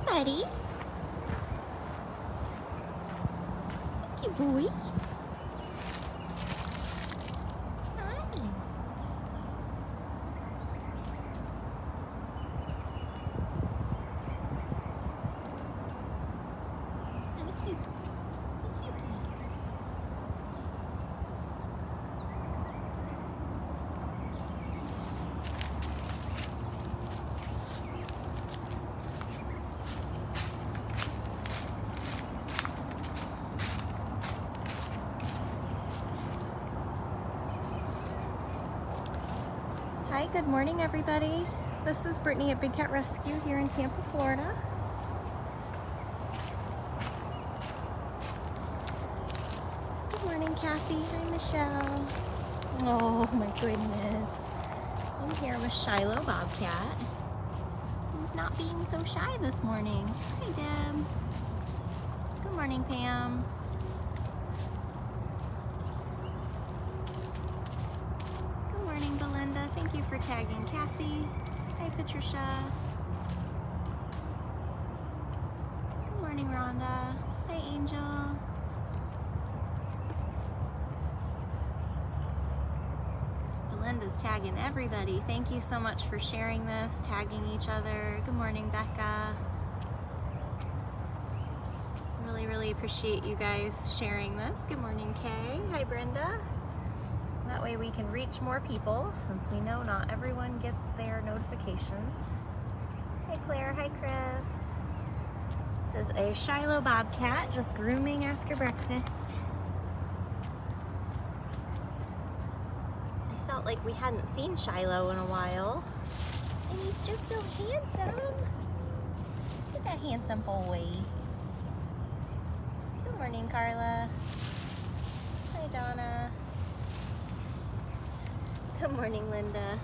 Hi, buddy. Thank you, boy. Hi. Thank you. Thank you. Hi, good morning, everybody. This is Brittany at Big Cat Rescue here in Tampa, Florida. Good morning, Kathy. Hi, Michelle. Oh my goodness. I'm here with Shiloh Bobcat. He's not being so shy this morning. Hi, Deb. Good morning, Pam. Good morning, Belinda. Thank you for tagging Kathy. Hi, Patricia. Good morning, Rhonda. Hi, Angel. Belinda's tagging everybody. Thank you so much for sharing this, tagging each other. Good morning, Becca. Really appreciate you guys sharing this. Good morning, Kay. Hi, Brenda. That way we can reach more people, since we know not everyone gets their notifications. Hi, Claire. Hi, Chris. This is a Shiloh Bobcat just grooming after breakfast. I felt like we hadn't seen Shiloh in a while. And he's just so handsome. Look at that handsome boy. Good morning, Carla. Hi, Donna. Good morning, Linda.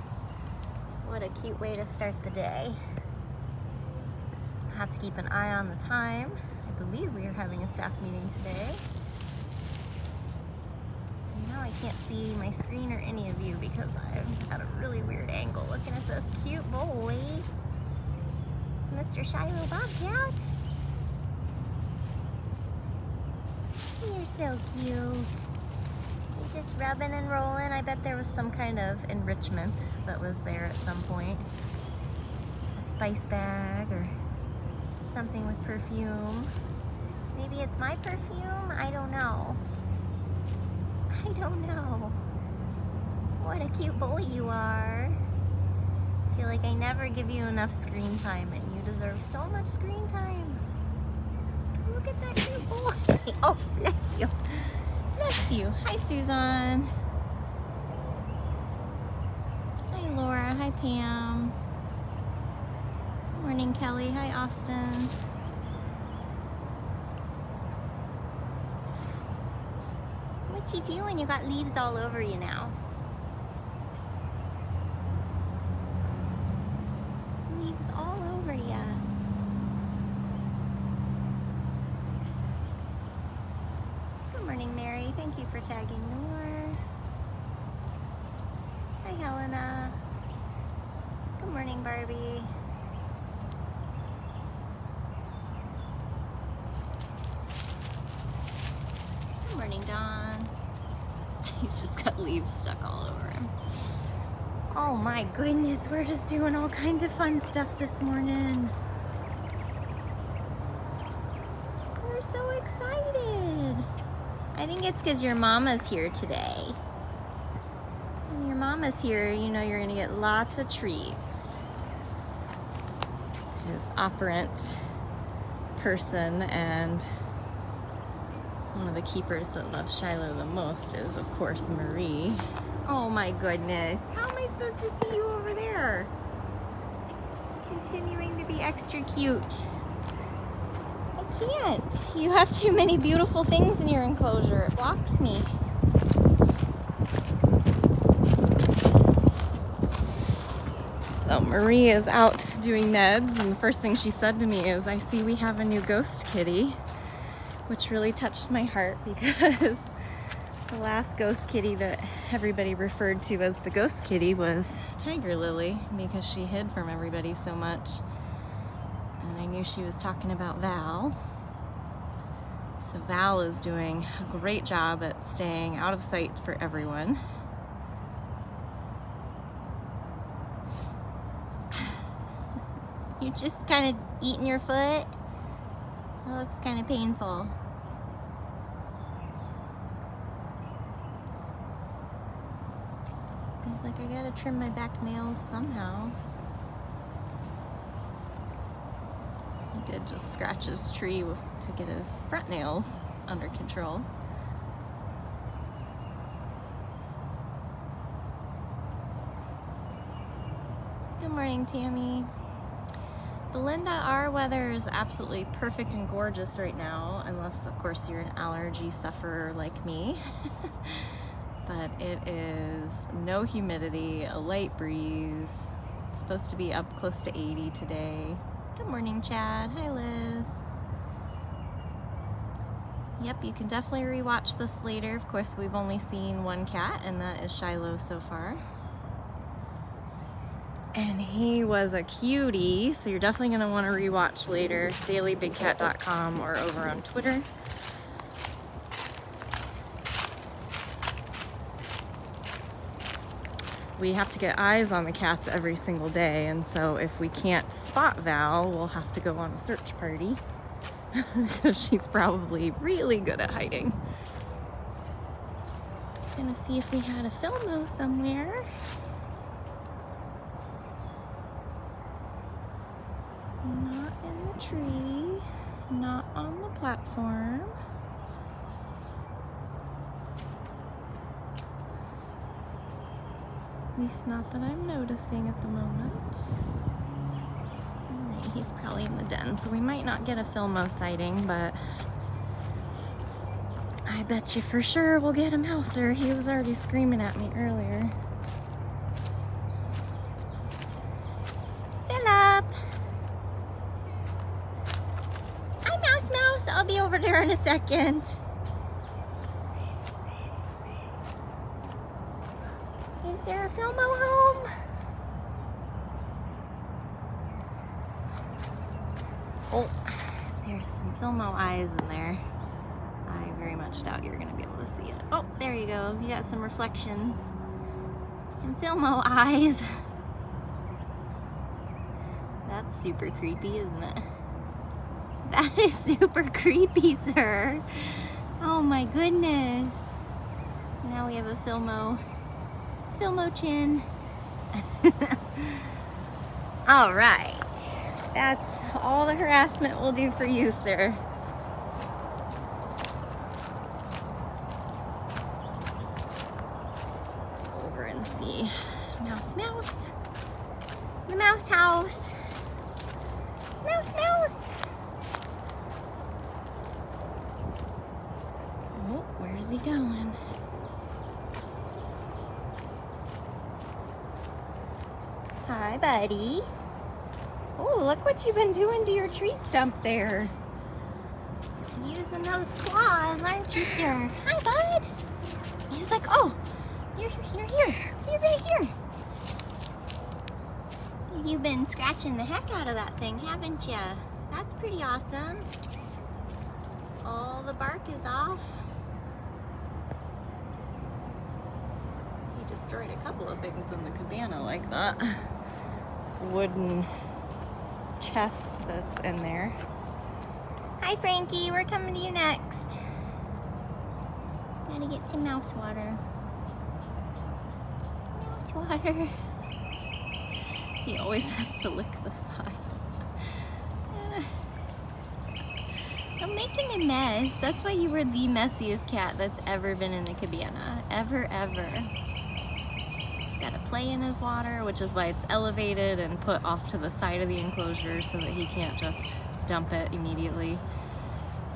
What a cute way to start the day. I have to keep an eye on the time. I believe we are having a staff meeting today. Now I can't see my screen or any of you because I've got a really weird angle looking at this cute boy. It's Mr. Shiloh Bobcat. You're so cute. You're just rubbing and rolling. I bet there was some kind of enrichment that was there at some point. A spice bag or something with perfume. Maybe it's my perfume? I don't know. I don't know. What a cute boy you are. I feel like I never give you enough screen time, and you deserve so much screen time. Look at that cute boy. Oh, bless you. Bless you. Hi, Susan. Hi, Laura. Hi, Pam. Morning, Kelly. Hi, Austin. What you doing? You got leaves all over you now. Leaves all over ya. Good morning, Mary. Thank you for tagging Noor. Hi, Helena. Good morning, Barbie. Good morning, Dawn. He's just got leaves stuck all over him. Oh my goodness, we're just doing all kinds of fun stuff this morning. We're so excited. I think it's because your mama's here today. When your mama's here, you know you're gonna get lots of treats. His operant person and one of the keepers that loves Shiloh the most is, of course, Marie. Oh my goodness. How am I supposed to see you over there? Continuing to be extra cute. I can't. You have too many beautiful things in your enclosure. It blocks me. So Marie is out doing meds, and the first thing she said to me is, I see we have a new ghost kitty, which really touched my heart because the last ghost kitty that everybody referred to as the ghost kitty was Tiger Lily, because she hid from everybody so much. And I knew she was talking about Val. So Val is doing a great job at staying out of sight for everyone. You're just kind of eating your foot. It looks kind of painful. He's like, I gotta trim my back nails somehow. He did just scratch his tree to get his front nails under control. Good morning, Tammy. Belinda, our weather is absolutely perfect and gorgeous right now, unless of course you're an allergy sufferer like me. But it is no humidity, a light breeze. It's supposed to be up close to 80 today. Good morning, Chad. Hi, Liz. Yep, you can definitely rewatch this later. Of course, we've only seen one cat, and that is Shiloh so far. And he was a cutie, so you're definitely gonna wanna rewatch later. dailybigcat.com or over on Twitter. We have to get eyes on the cats every single day, and so if we can't spot Val, we'll have to go on a search party because she's probably really good at hiding. Gonna see if we had a Filmo somewhere. Not in the tree, not on the platform. At least not that I'm noticing at the moment. Alright, he's probably in the den, so we might not get a Filmo sighting, but I bet you for sure we'll get a Mouser. He was already screaming at me earlier. Philip! Hi, Mouse Mouse! I'll be over there in a second. Is there a Filmo home? Oh, there's some Filmo eyes in there. I very much doubt you're gonna be able to see it. Oh, there you go. You got some reflections. Some Filmo eyes. That's super creepy, isn't it? That is super creepy, sir. Oh my goodness. Now we have a Filmo chin. All right. That's all the harassment will do for you, sir. Over and see Mouse Mouse. The mouse house. Mouse Mouse. Oh, where's he going? Hi, buddy. Oh, look what you've been doing to your tree stump there. Using those claws, aren't you, sir? Hi, bud. He's like, oh, you're here. You're right here. You've been scratching the heck out of that thing, haven't you? That's pretty awesome. All the bark is off. He destroyed a couple of things in the cabana like that. Wooden chest that's in there. Hi, Frankie, we're coming to you next. Gotta get some mouse water. Mouse water. He always has to lick the side. I'm making a mess. That's why you were the messiest cat that's ever been in the cabana. Ever. He's got to play in his water, which is why it's elevated and put off to the side of the enclosure so that he can't just dump it immediately.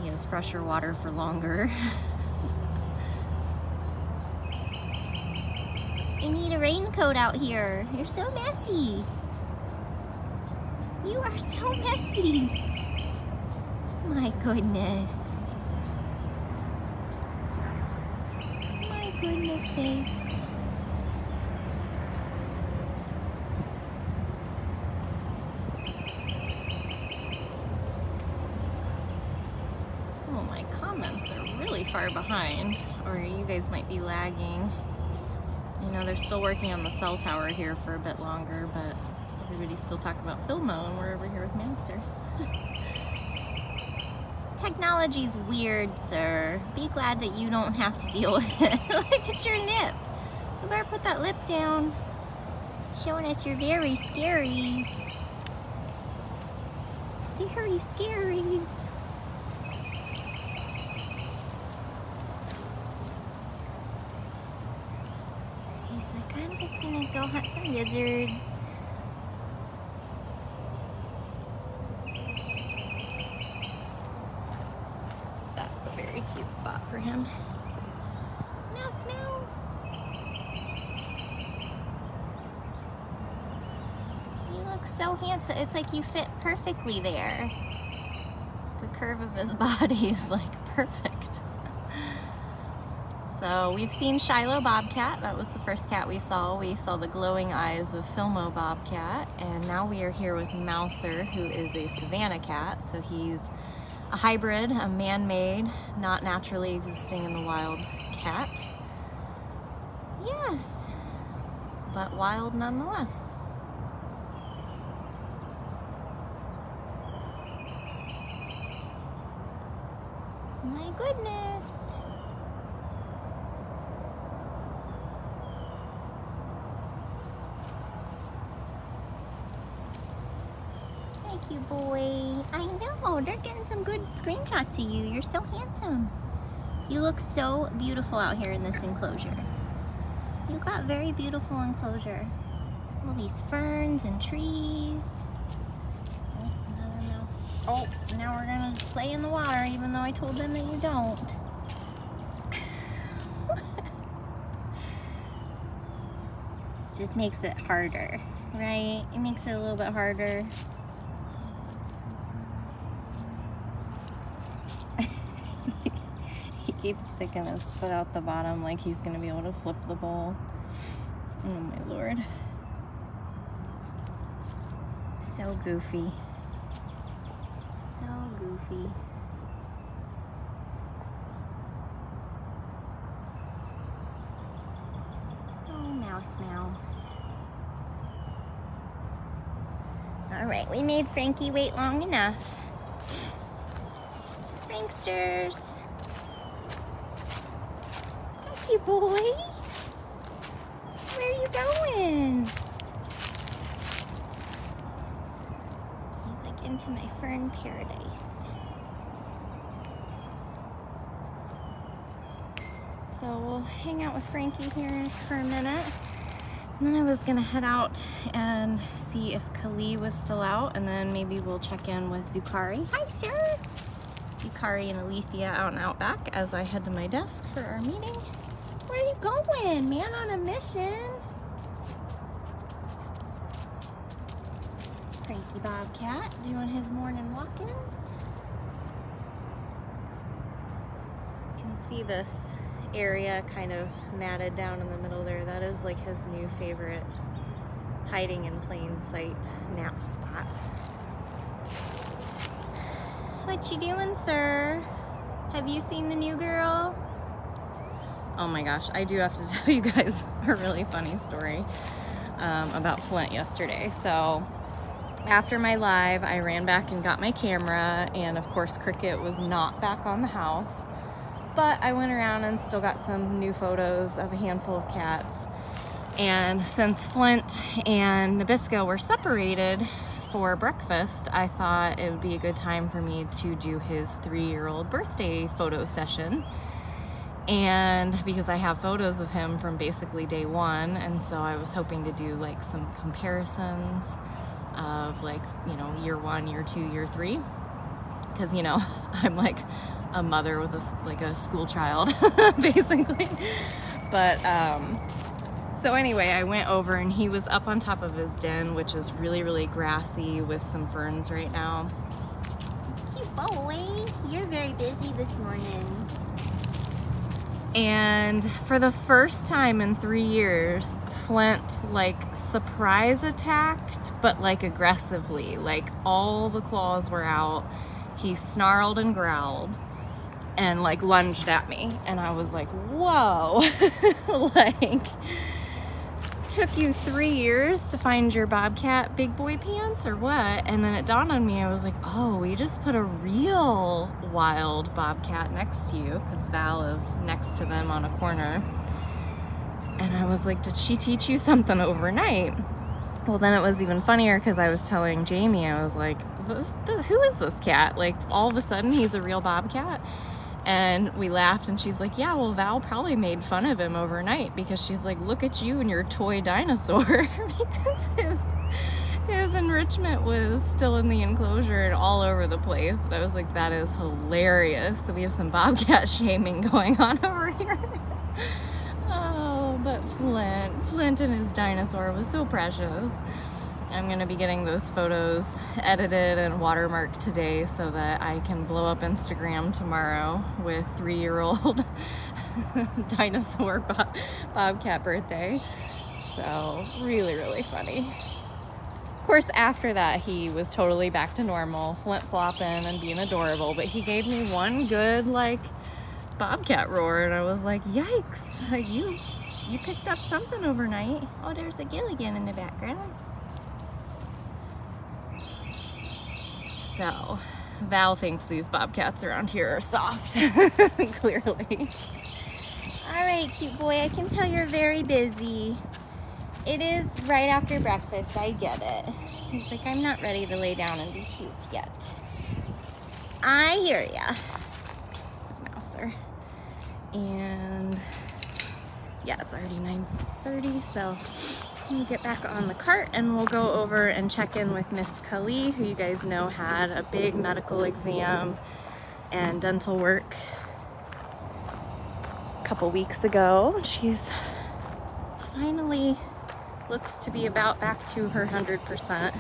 He has fresher water for longer. You need a raincoat out here. You're so messy. You are so messy. My goodness. My goodness sakes. far behind, or you guys might be lagging. You know, they're still working on the cell tower here for a bit longer, but everybody's still talking about Filmo, and we're over here with Mouser. Technology's weird, sir. Be glad that you don't have to deal with it. Look at your lip. You better put that lip down. Showing us your very scaries. Very scaries. He's like, I'm just gonna go hunt some lizards. That's a very cute spot for him. Mouse, mouse. You look so handsome. It's like you fit perfectly there. The curve of his body is like perfect. So we've seen Shiloh Bobcat. That was the first cat we saw. We saw the glowing eyes of Filmo Bobcat, and now we are here with Mouser, who is a Savannah cat. So he's a hybrid, a man-made, not naturally existing in the wild cat. Yes, but wild nonetheless. My goodness. Thank you, boy. I know, they're getting some good screenshots of you. You're so handsome. You look so beautiful out here in this enclosure. You got very beautiful enclosure. All these ferns and trees. Oh, another mouse. Oh, now we're gonna play in the water even though I told them that you don't. Just makes it harder, right? It makes it a little bit harder. He keeps sticking his foot out the bottom like he's gonna be able to flip the bowl. Oh my lord. So goofy. So goofy. Oh, mouse, mouse. All right, we made Frankie wait long enough. Pranksters. Thank you, boy. Where are you going? He's like into my fern paradise. So we'll hang out with Frankie here for a minute. And then I was gonna head out and see if Kali was still out, and then maybe we'll check in with Zukari. Hi, sir. Zukari and Alethea out and out back as I head to my desk for our meeting. Where are you going? Man on a mission. Frankie Bobcat doing his morning walk-ins. You can see this area kind of matted down in the middle there. That is like his new favorite hiding in plain sight nap spot. What you doing, sir? Have you seen the new girl? Oh my gosh, I do have to tell you guys a really funny story about Flint yesterday. So after my live, I ran back and got my camera, and of course Cricket was not back on the house. But I went around and still got some new photos of a handful of cats. And since Flint and Nabisco were separated for breakfast, I thought it would be a good time for me to do his 3-year-old birthday photo session. And because I have photos of him from basically day one, and so I was hoping to do like some comparisons of like, you know, year 1, year 2, year 3. Because, you know, I'm like a mother with a school child, basically. But, so anyway, I went over and he was up on top of his den, which is really, really grassy with some ferns right now. Cute boy, you're very busy this morning. And for the first time in 3 years, Flint like surprise attacked, but like aggressively. Like all the claws were out. He snarled and growled. and like lunged at me, and I was like, whoa. Like, took you 3 years to find your bobcat big boy pants or what? And then it dawned on me, I was like, oh, we just put a real wild bobcat next to you, because Val is next to them on a corner. And I was like, did she teach you something overnight? Well, then it was even funnier because I was telling Jamie, I was like, who is this cat? Like, all of a sudden he's a real bobcat. And we laughed, and she's like, yeah, well, Val probably made fun of him overnight, because she's like, look at you and your toy dinosaur. Because his enrichment was still in the enclosure and all over the place. And I was like, that is hilarious. So we have some bobcat shaming going on over here. Oh, but Flint and his dinosaur was so precious. I'm gonna be getting those photos edited and watermarked today so that I can blow up Instagram tomorrow with 3-year-old dinosaur bobcat birthday. So really, really funny. Of course, after that, he was totally back to normal, flip-flopping and being adorable, but he gave me one good, like, bobcat roar, and I was like, yikes, you picked up something overnight. Oh, there's a Gilligan in the background. So, Val thinks these bobcats around here are soft, clearly. All right, cute boy, I can tell you're very busy. It is right after breakfast, I get it. He's like, I'm not ready to lay down and be cute yet. I hear ya. It's Mouser. And yeah, it's already 9:30, so we'll get back on the cart and we'll go over and check in with Miss Kali, who you guys know had a big medical exam and dental work a couple weeks ago. She's finally looks to be about back to her 100%.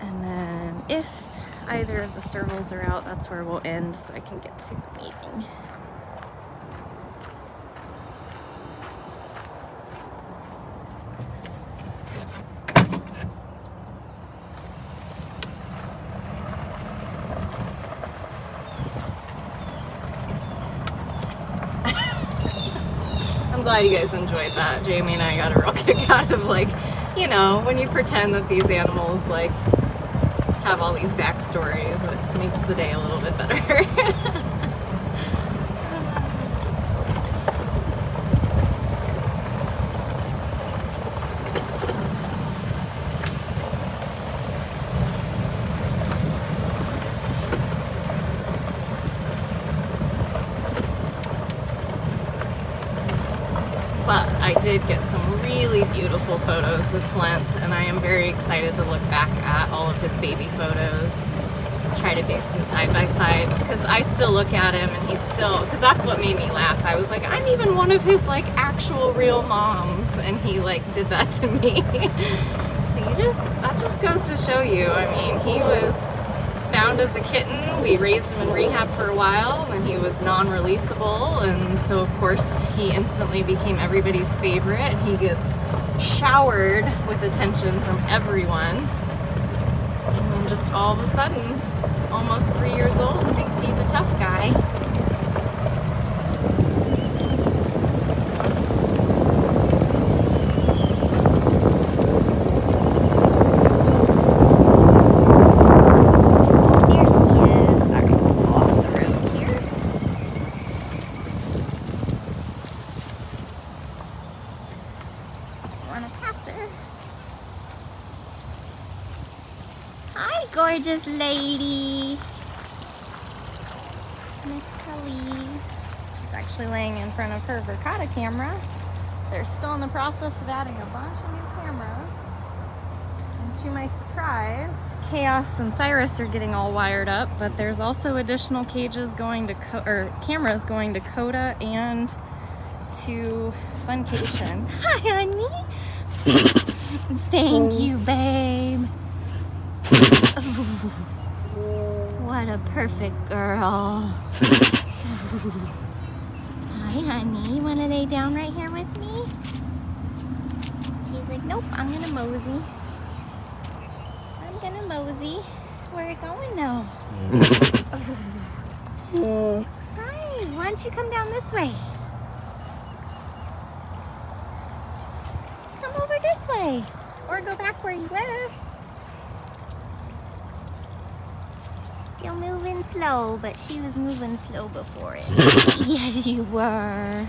And then if either of the servals are out, that's where we'll end so I can get to the meeting. I'm glad you guys enjoyed that. Jamie and I got a real kick out of, like, you know, when you pretend that these animals, like, have all these backstories, it makes the day a little bit better. But I did get some really beautiful photos of Flint, and I am very excited to look back at all of his baby photos, try to do some side-by-sides, because I still look at him and he's still, because that's what made me laugh. I was like, I'm even one of his, like, actual real moms, and he, like, did that to me. So that just goes to show you, I mean, he was found as a kitten. We raised him in rehab for a while, and he was non-releasable, and so of course he instantly became everybody's favorite. He gets showered with attention from everyone, and then just all of a sudden, almost 3 years old, and thinks he's a tough guy. Gorgeous lady. Miss Kali. She's actually laying in front of her Verkada camera. They're still in the process of adding a bunch of new cameras. And to my surprise, Chaos and Cyrus are getting all wired up, but there's also additional cages going to cameras going to Coda and to Funcation. Hi, honey. Thank you, babe. What a perfect girl. Hi, honey. You want to lay down right here with me? He's like, nope, I'm going to mosey. I'm going to mosey. where it going though? Hi, why don't you come down this way? Come over this way. Or go back where you were. Still moving slow, but she was moving slow before it. Yes, you were.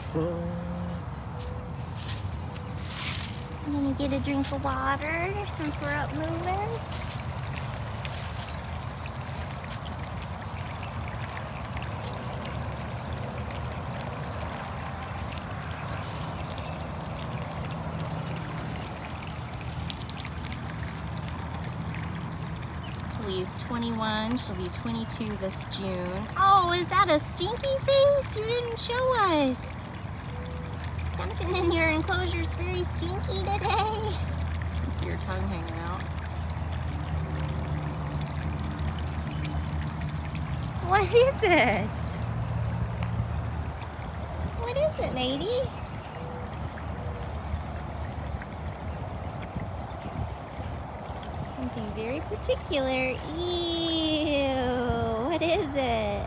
I'm gonna get a drink of water since we're up moving. Lee's 21, she'll be 22 this June. Oh, is that a stinky face? You didn't show us. Something in your enclosure's very stinky today. I can see your tongue hanging out. What is it? What is it, lady? Something very particular. Ew, what is it?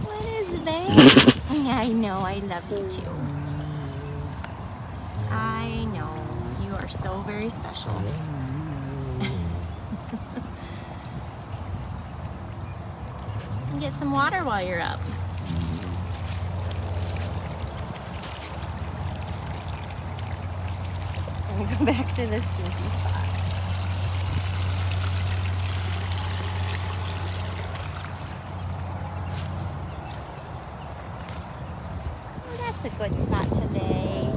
What is it, babe? I know, I love you too. I know, you are so very special. Get some water while you're up. Just gonna go back to this stinky spot. Oh, that's a good spot today.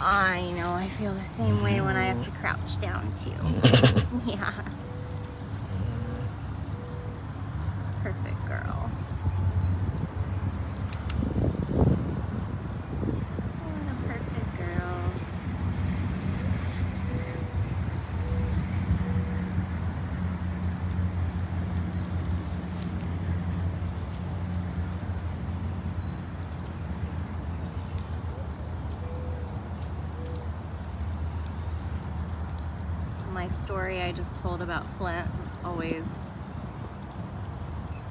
I know, I feel the same way when I have to crouch down too. Yeah. Perfect girl. What a perfect girl. So my story I just told about Flint, always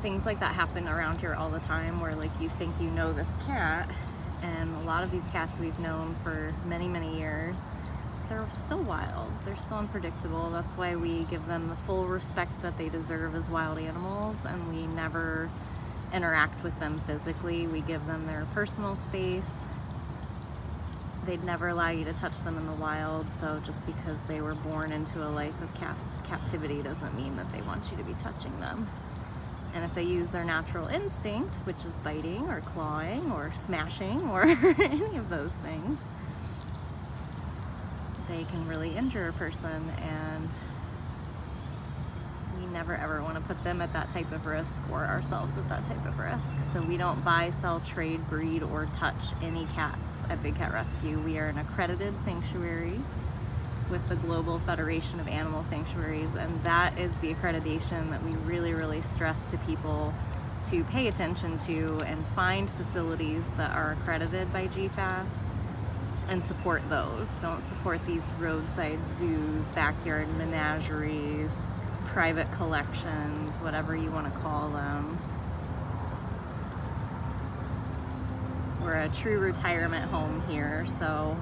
things like that happen around here all the time, where like you think you know this cat, and a lot of these cats we've known for many, many years, they're still wild, they're still unpredictable. That's why we give them the full respect that they deserve as wild animals, and we never interact with them physically. We give them their personal space. They'd never allow you to touch them in the wild, so just because they were born into a life of captivity doesn't mean that they want you to be touching them. And if they use their natural instinct, which is biting or clawing or smashing or any of those things, they can really injure a person, and we never ever want to put them at that type of risk, or ourselves at that type of risk. So we don't buy, sell, trade, breed, or touch any cats at Big Cat Rescue. We are an accredited sanctuary with the Global Federation of Animal Sanctuaries, and that is the accreditation that we really, really stress to people to pay attention to and find facilities that are accredited by GFAS and support those. Don't support these roadside zoos, backyard menageries, private collections, whatever you want to call them. We're a true retirement home here, so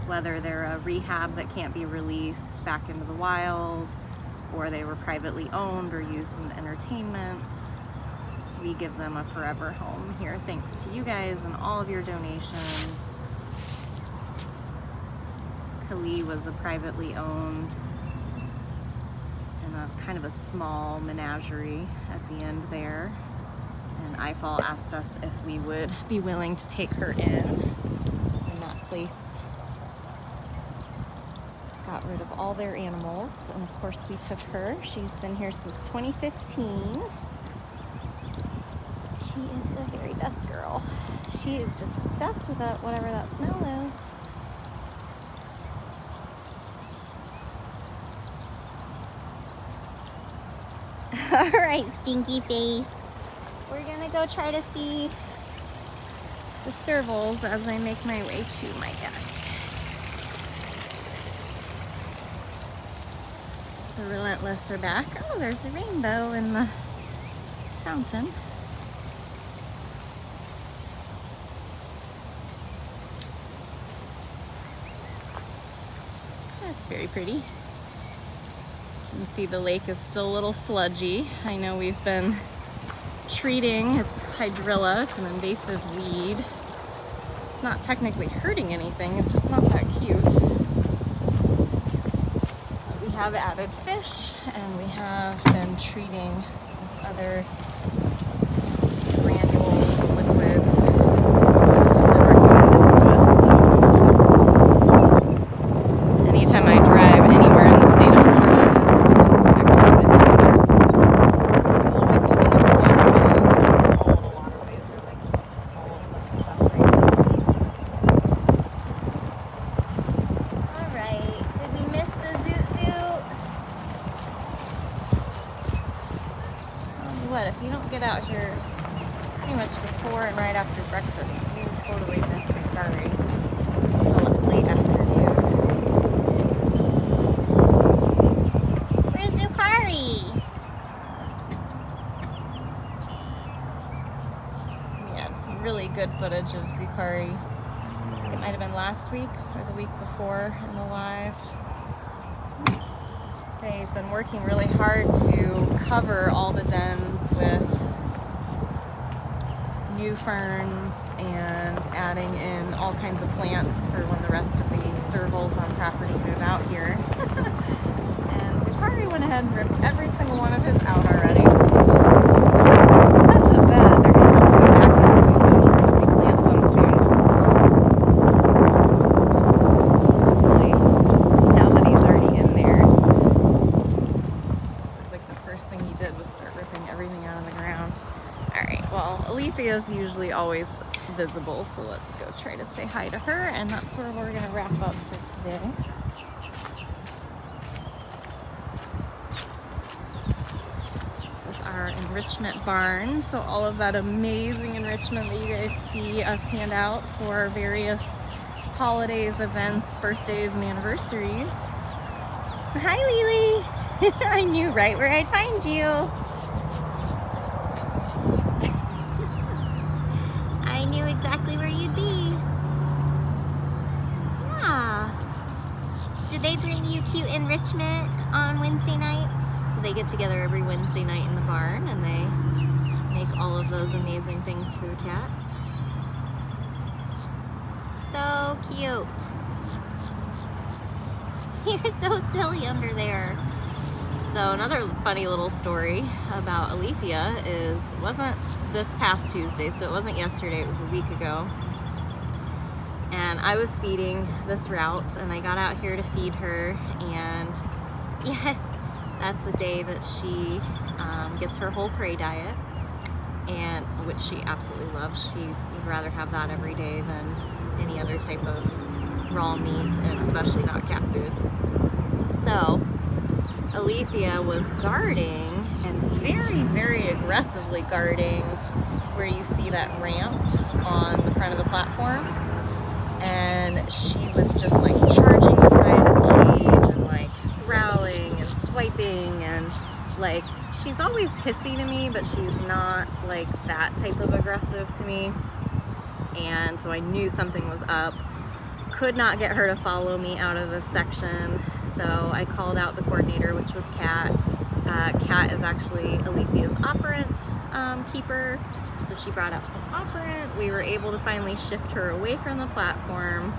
whether they're a rehab that can't be released back into the wild, or they were privately owned or used in entertainment, we give them a forever home here thanks to you guys and all of your donations. Kali was a privately owned in a kind of a small menagerie at the end there, and IFAL asked us if we would be willing to take her in that place. Got rid of all their animals, and of course we took her. She's been here since 2015. She is the very best girl. She is just obsessed with that, whatever that smell is. All right, stinky face. We're gonna go try to see the servals as I make my way to my desk. The Relentless are back. Oh, there's a rainbow in the fountain. That's very pretty. You can see the lake is still a little sludgy. I know we've been treating, it's hydrilla, it's an invasive weed. It's not technically hurting anything, it's just not that cute. But we have added fish and we have been treating with other granules, liquids. Anytime I drive anywhere in the state of Florida, it's always looking at the waterways. All the waterways are like just full of this stuff right now. Alright, did we miss the Zoot Zoot? Tell you what, if you don't get out here pretty much before and right after breakfast, you totally miss the curry until it's late afternoon. Where's Zukari? We had some really good footage of Zukari. I think it might have been last week or the week before in the live. They've been working really hard to cover all the dens with new ferns and adding in all kinds of plants for when the rest of the servals on property move out here. And Zukari went ahead and ripped every single one of his out already. Because of that, they're going to have to go back to these and replant them soon. Hopefully, now that he's already in there. It's like the first thing he did was start ripping everything out of the ground. Alright, well, Alethea's usually always visible, so let's go try to say hi to her, and that's where we're going to wrap up for today. This is our enrichment barn, so all of that amazing enrichment that you guys see us hand out for various holidays, events, birthdays, and anniversaries. Hi, Lily! I knew right where I'd find you. I knew exactly where you'd be. Yeah. Did they bring you cute enrichment on Wednesday nights? So they get together every Wednesday night in the barn and they make all of those amazing things for the cats. So cute. You're so silly under there. So another funny little story about Alethea is, it wasn't this past Tuesday, so it wasn't yesterday, it was a week ago. And I was feeding this route and I got out here to feed her, and yes, that's the day that she gets her whole prey diet, and which she absolutely loves. She would rather have that every day than any other type of raw meat, and especially not cat food. So Alethea was guarding, and very, very aggressively guarding, where you see that ramp on the front of the platform. And she was just like charging the side of the cage and like growling and swiping, and like, she's always hissy to me, but she's not like that type of aggressive to me. And so I knew something was up. Could not get her to follow me out of this section, so I called out the coordinator, which was Kat. Kat is actually Alethea's operant keeper, so she brought up some operant. We were able to finally shift her away from the platform,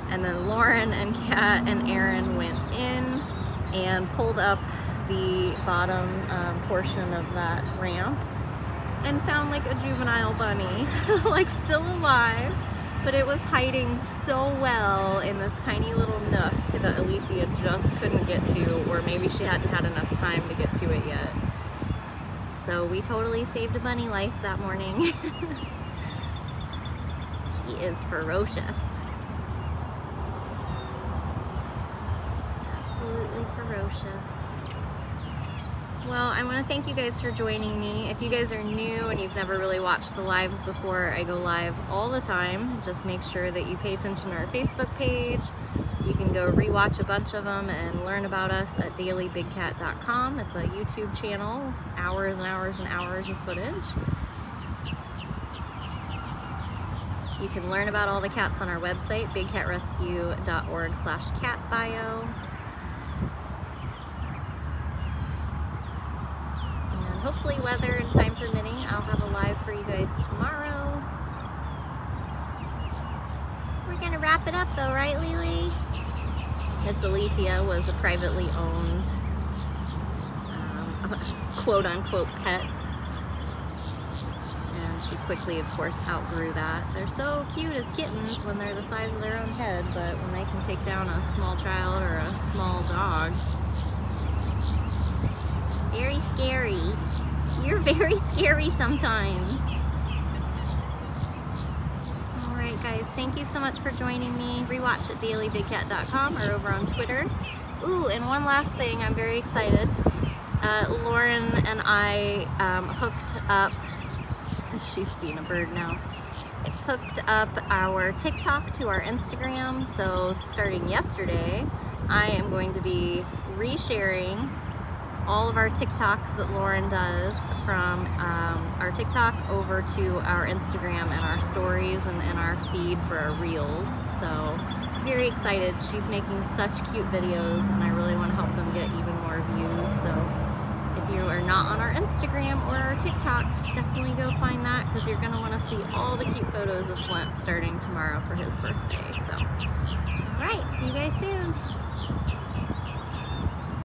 and then Lauren and Kat and Aaron went in and pulled up the bottom portion of that ramp and found like a juvenile bunny, like still alive. But it was hiding so well in this tiny little nook that Alethea just couldn't get to, or maybe she hadn't had enough time to get to it yet. So we totally saved a bunny life that morning. He is ferocious. Absolutely ferocious. Well, I want to thank you guys for joining me. If you guys are new and you've never really watched the lives before, I go live all the time. Just make sure that you pay attention to our Facebook page. You can go rewatch a bunch of them and learn about us at dailybigcat.com. It's a YouTube channel, hours and hours and hours of footage. You can learn about all the cats on our website, bigcatrescue.org/catbio. And hopefully, weather and time permitting, I'll have a live for you guys tomorrow. We're gonna wrap it up though, right, Lily? Miss Alethea was a privately owned, quote-unquote pet. And she quickly, of course, outgrew that. They're so cute as kittens when they're the size of their own head, but when they can take down a small child or a small dog, very scary. You're very scary sometimes. Alright guys, thank you so much for joining me. Rewatch at dailybigcat.com or over on Twitter. Ooh, and one last thing, I'm very excited. Lauren and I hooked up, she's seen a bird now, hooked up our TikTok to our Instagram. So starting yesterday, I am going to be resharing all of our TikToks that Lauren does from our TikTok over to our Instagram and our stories and our feed for our reels. So very excited. She's making such cute videos and I really want to help them get even more views. So if you are not on our Instagram or our TikTok, definitely go find that because you're going to want to see all the cute photos of Flint starting tomorrow for his birthday. So, alright, see you guys soon.